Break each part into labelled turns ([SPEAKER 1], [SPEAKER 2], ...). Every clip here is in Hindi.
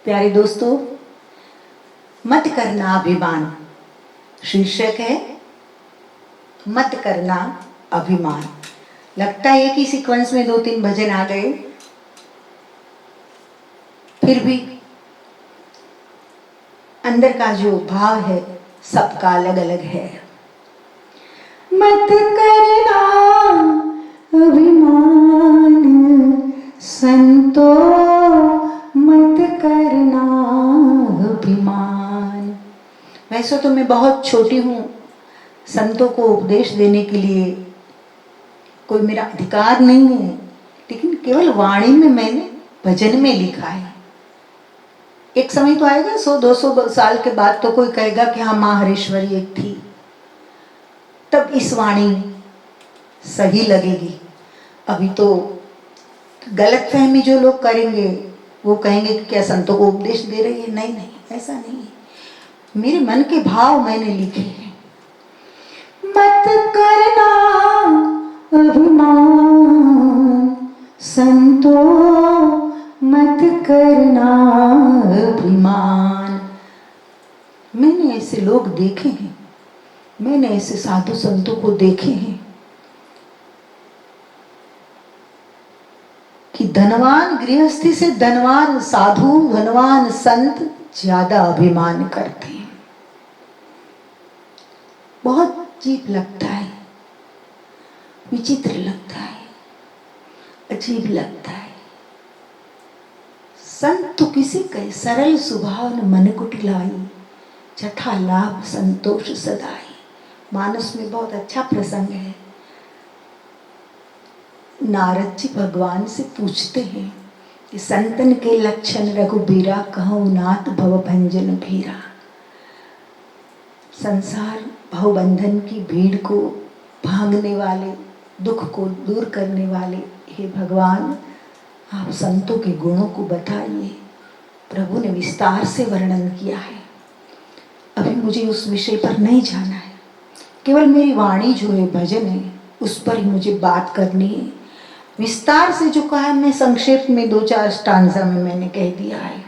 [SPEAKER 1] प्यारे दोस्तों, मत करना अभिमान शीर्षक है। मत करना अभिमान। लगता है कि सीक्वेंस में 2-3 भजन आ गए, फिर भी अंदर का जो भाव है सबका अलग अलग है। मत करना अभिमान संतो, मत करना अभिमान। वैसे तो मैं बहुत छोटी हूँ, संतों को उपदेश देने के लिए कोई मेरा अधिकार नहीं है, लेकिन केवल वाणी में मैंने भजन में लिखा है। एक समय तो आएगा 100-200 साल के बाद तो कोई कहेगा कि हाँ माँ हरेश्वरी एक थी, तब इस वाणी सही लगेगी। अभी तो गलतफहमी जो लोग करेंगे वो कहेंगे कि क्या संतों को उपदेश दे रही है। नहीं नहीं, ऐसा नहीं है। मेरे मन के भाव मैंने लिखे हैं। मत करना अभिमान संतो, मत करना अभिमान। मैंने ऐसे लोग देखे हैं, मैंने ऐसे साधु संतों को देखे हैं कि धनवान गृहस्थी से धनवान साधु, धनवान संत ज्यादा अभिमान करते हैं। बहुत अजीब लगता है, विचित्र लगता है, अजीब लगता है। संत तो किसी कहे सरल स्वभाव मन कुटिलाई, जठा लाभ संतोष सदाई। मानस में बहुत अच्छा प्रसंग है। नारद जी भगवान से पूछते हैं कि संतन के लक्षण रघुबीरा, कहूँ नाथ भव भंजन भीरा। संसार भवबंधन की भीड़ को भांगने वाले, दुख को दूर करने वाले हे भगवान, आप संतों के गुणों को बताइए। प्रभु ने विस्तार से वर्णन किया है। अभी मुझे उस विषय पर नहीं जाना है, केवल मेरी वाणी जो है भजन है उस पर ही मुझे बात करनी है। विस्तार से जो कहा है मैं संक्षेप में 2-4 स्टांजा में मैंने कह दिया है।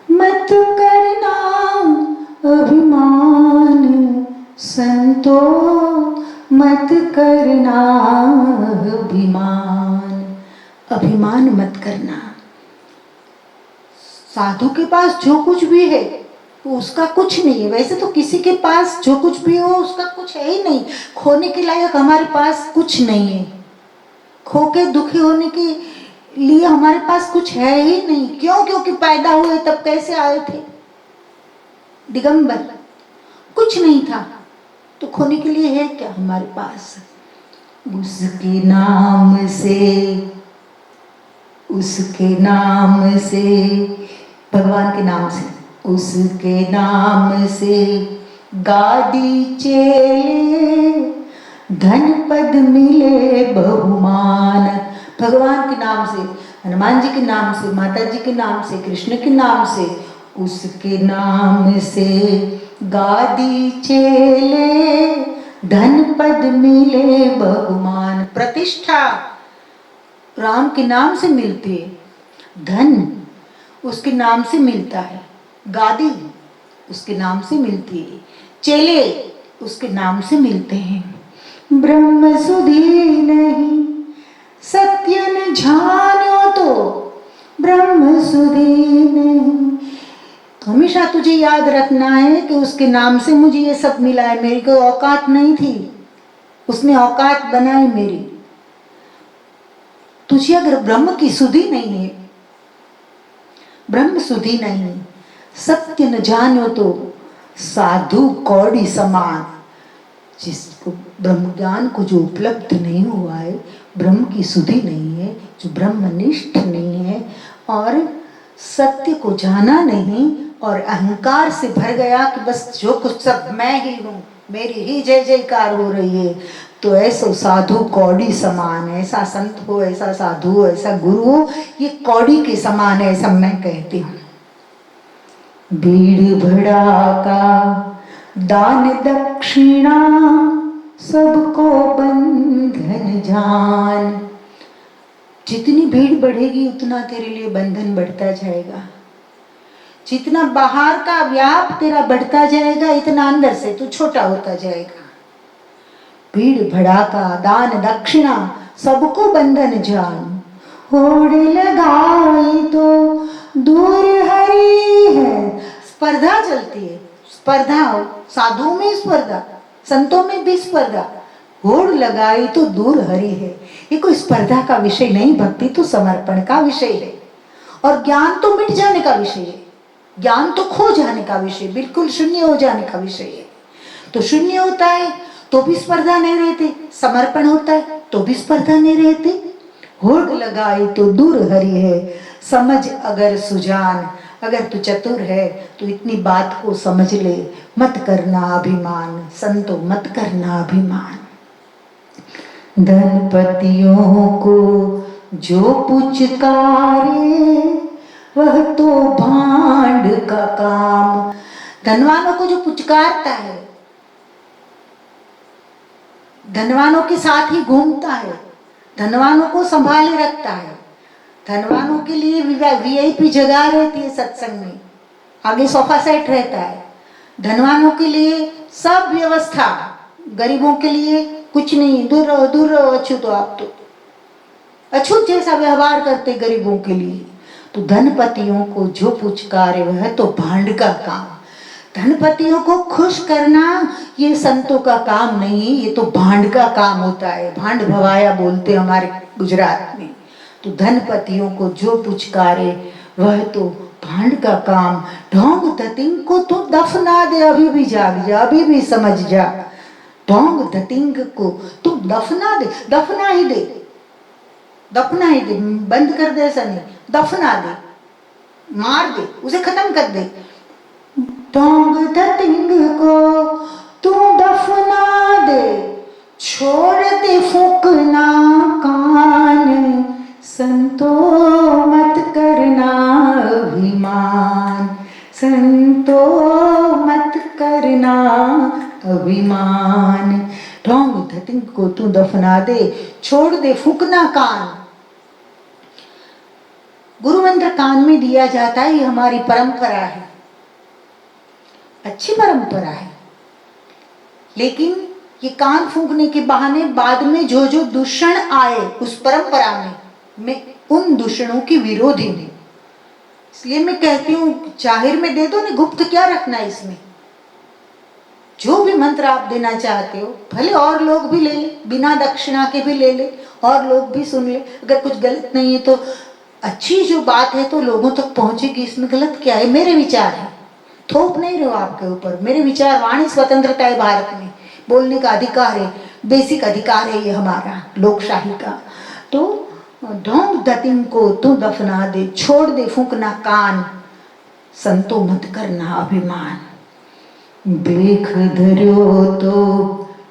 [SPEAKER 1] मत करना अभिमान संतो, मत करना अभिमान। अभिमान मत करना। साधु के पास जो कुछ भी है तो उसका कुछ नहीं है। वैसे तो किसी के पास जो कुछ भी हो उसका कुछ है ही नहीं। खोने के लायक हमारे पास कुछ नहीं है। खो के दुखी होने के लिए हमारे पास कुछ है ही नहीं। क्यों? क्योंकि पैदा हुए तब कैसे आए थे? दिगंबर, कुछ नहीं था, तो खोने के लिए है क्या हमारे पास? उसके नाम से, उसके नाम से, भगवान के नाम से, उसके नाम से गादी चले, धन पद मिले बहुमान। भगवान के नाम से, हनुमान जी के नाम से, माता जी के नाम से, कृष्ण के नाम से, उसके नाम से गादी चले, धन पद मिले बहुमान। प्रतिष्ठा राम के नाम से मिलती है, धन उसके नाम से मिलता है, गादी उसके नाम से मिलती है, चेले उसके नाम से मिलते हैं। ब्रह्म सुधी नहीं सत्य न जानो तो, ब्रह्म सुधी नहीं। हमेशा तुझे याद रखना है कि उसके नाम से मुझे ये सब मिला है। मेरी कोई औकात नहीं थी, उसने औकात बनाई मेरी। तुझे अगर ब्रह्म की सुधि नहीं है, ब्रह्म सुधि नहीं, सत्य न जानो तो साधु कौड़ी समान। जिसको ब्रह्म ज्ञान को जो उपलब्ध नहीं हुआ है, ब्रह्म की सुधि नहीं है, जो ब्रह्मनिष्ठ नहीं है और सत्य को जाना नहीं और अहंकार से भर गया कि बस जो कुछ सब मैं ही हूँ, मेरी ही जय जयकार हो रही है, तो ऐसा साधु कौड़ी समान। ऐसा संत हो, ऐसा साधु हो, ऐसा गुरु हो, ये कौड़ी के समान है, ऐसा मैं कहती हूँ। भीड़ भड़ाका दान दक्षिणा, सबको बंधन जान। जितनी भीड़ बढ़ेगी उतना तेरे लिए बंधन बढ़ता जाएगा। जितना बाहर का व्याप तेरा बढ़ता जाएगा, इतना अंदर से तू छोटा होता जाएगा। भीड़ भड़ाका दान दक्षिणा सबको बंधन जान, होड़ लगाई तो दूर हरी है। स्पर्धा चलती है, स्पर्धा, साधुओं में स्पर्धा, संतों में भी स्पर्धा। होड़ लगाई तो दूर हरी है, ये कोई स्पर्धा का विषय नहीं, भक्ति तो समर्पण का विषय है। और ज्ञान तो मिट जाने का विषय है, ज्ञान तो खो जाने का विषय, बिल्कुल शून्य हो जाने का विषय है। तो शून्य होता है तो भी स्पर्धा नहीं रहती, समर्पण होता है तो भी स्पर्धा नहीं रहती। होड़ लगाई तो दूर हरी है, समझ अगर सुजान। अगर तू चतुर है तो इतनी बात को समझ ले, मत करना अभिमान, संतो मत करना अभिमान। धनपतियों को जो पुचकारे वह तो भांड का काम। धनवानों को जो पुचकारता है, धनवानों के साथ ही घूमता है, धनवानों को संभाले रखता है, धनवानों के लिए वीआईपी जगह रहती है सत्संग में, आगे सोफा सेट रहता है। धनवानों के लिए सब व्यवस्था, गरीबों के लिए कुछ नहीं, दूर रहो दूर रहो, अछूत हो आप तो, अछूत जैसा व्यवहार करते गरीबों के लिए। तो धनपतियों को जो पुचकारे वह तो भांड का काम। धनपतियों को खुश करना ये संतों का काम नहीं, ये तो भांड का काम होता है। भांड भवाया बोलते हमारे गुजरात में। तो धनपतियों को जो पुचकारे वह तो भांड का काम। ढोंग धतिंग को तू दफना दे, अभी भी जाग जा, अभी भी समझ जा। ढोंग धतिंग को तू दफना दे, दफना ही दे, दफना ही दे, बंद कर दे ऐसा नहीं, दफना दे, मार दे, उसे खत्म कर दे। ढोंग धतिंग को तू दफना दे, छोड़ दे फूकना कान, संतो मत करना अभिमान, संतो मत करना अभिमान। ढोंग धतिंग को तू दफना दे, छोड़ दे फूकना कान। गुरु मंत्र कान में दिया जाता है, ये हमारी परंपरा है, अच्छी परंपरा है। लेकिन ये कान फूंकने के बहाने बाद में जो जो दूषण आए उस परंपरा में, मैं उन दूषणों की विरोधी हूं। इसलिए मैं कहती हूँ जाहिर में दे दो ना, गुप्त क्या रखना है इसमें। जो भी मंत्र आप देना चाहते हो, भले और लोग भी ले ले, बिना दक्षिणा के भी ले ले, और लोग भी सुन ले। अगर कुछ गलत नहीं है तो अच्छी जो बात है तो लोगों तक पहुंचेगी, इसमें गलत क्या है। मेरे विचार है, थोप नहीं रहो आपके ऊपर, मेरे विचार। वाणी स्वतंत्रता है भारत में, बोलने का अधिकार है, बेसिक अधिकार है ये हमारा लोकशाही का। तो ढोंग धतिंग को तू दफना दे, छोड़ दे फूंकना कान, संतो मत करना अभिमान। बेख धर्यो तो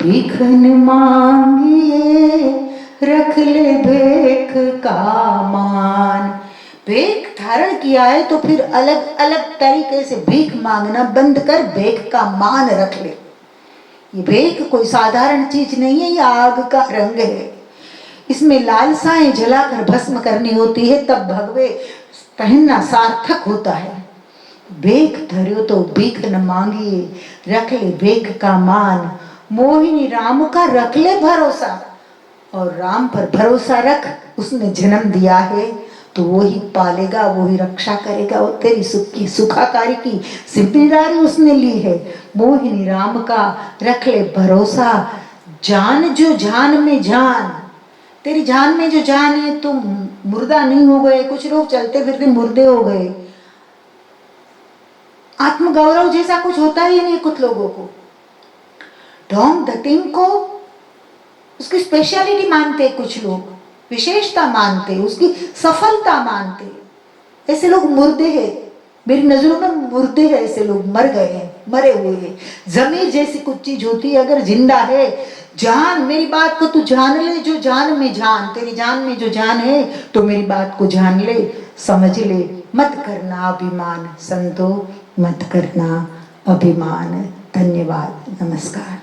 [SPEAKER 1] भीखन मांगिए, रख ले भेख का मान। भेख धारण किया है तो फिर अलग अलग तरीके से भीख मांगना बंद कर, भेख का मान रख ले। ये भेख कोई साधारण चीज नहीं है, ये आग का रंग है। इसमें लालसाएं जलाकर भस्म करनी होती है, तब भगवे पहनना सार्थक होता है। भेख धर्यो तो भीख न मांगिए, रख ले भेख का मान। मोहिनी राम का रख ले भरोसा, और राम पर भरोसा रख, उसने जन्म दिया है तो वो ही पालेगा, वो ही रक्षा करेगा। वो तेरी सुख की सुखाकारी की जिम्मेदारी उसने ली है। मोहिनी राम का रख ले भरोसा, जान जो जान में जान। तेरी जान में जो जान है, तुम मुर्दा नहीं हो गए। कुछ लोग चलते फिरते मुर्दे हो गए, आत्मगौरव जैसा कुछ होता ही नहीं कुछ लोगों को। ढोंग धतिंग को उसकी स्पेशलिटी मानते, कुछ लोग विशेषता मानते, उसकी सफलता मानते। ऐसे लोग मुर्दे हैं, मेरी नजरों में मुर्दे हैं ऐसे लोग, मर गए हैं, मरे हुए हैं। जमीर जैसी कुछ चीज होती है, अगर जिंदा है जान। मेरी बात को तू जान ले, जो जान में जान, तेरी जान में जो जान है तो मेरी बात को जान ले, समझ ले। मत करना अभिमान, संतो मत करना अभिमान। धन्यवाद, नमस्कार।